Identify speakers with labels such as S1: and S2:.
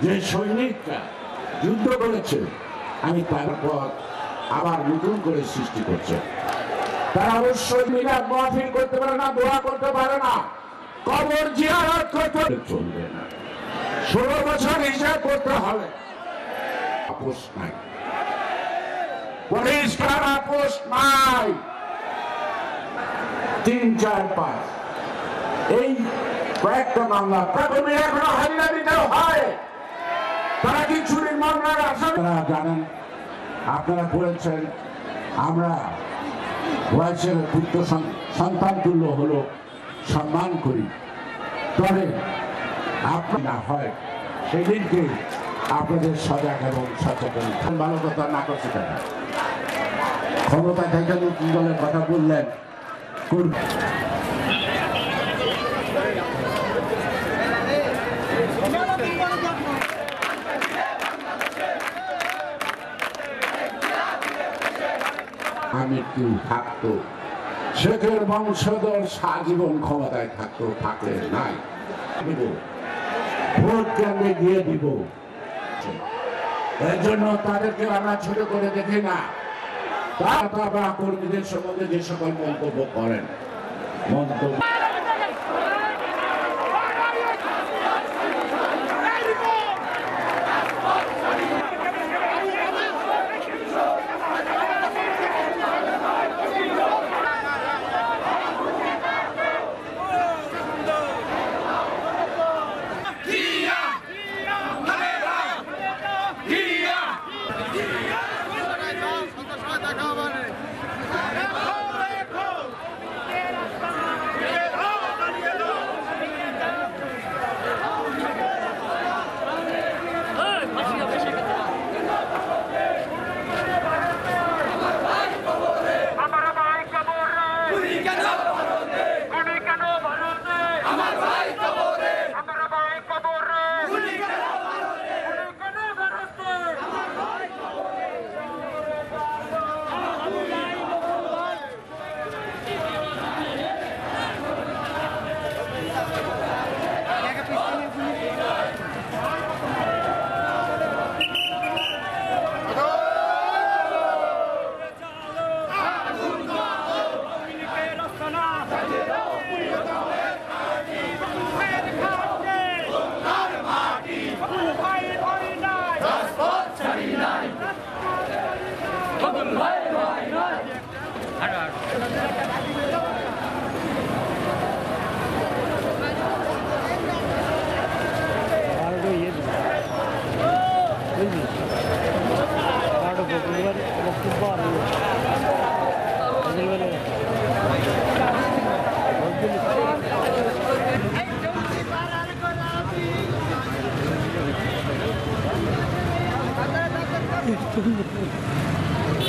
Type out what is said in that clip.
S1: যে সৈনিকরা যুদ্ধ করেছে, আমি তারপর আবার নতুন করে সৃষ্টি করছে। তারা অবশ্যই মিলাদ মাহফিল করতে পারে না, দোয়া করতে পারে না, কবর জিয়ারত করতে চলবে না। 16 বছর হিসাব করতে হবে। আপোষ নাই, পরিষ্কার আপোষ নাই। 3, 4, 5 এই কয়েকটা মামলা প্রথমে এখনো হাজিরা দিতে হয়। তারা কি চুরির মামলার আসামি? জানেন, আপনারা বলেছেন আমরা বয়সের পুত্র সন্তান তুল্য হলো সম্মান করি, তবে আপনার না হয় সেদিনকে আপনাদের সজাগ এবং সচেতন। ভালো কথা না করছে কেন? ক্ষমতা থেকে কি দলের কথা বললেন করবে। মৃত্যু থাকতো, শেখের বংশধর সারাজীবন ক্ষমতায় থাকতো, থাকলে নাই দিব, ভোট কেন্দ্রে গিয়ে দিব। এর জন্য তাদেরকে আমরা ছোট করে দেখি না। তারা কর্মীদের সম্বন্ধে যে সকল মন্তব্য করেন, মন্তব্য
S2: Thank you.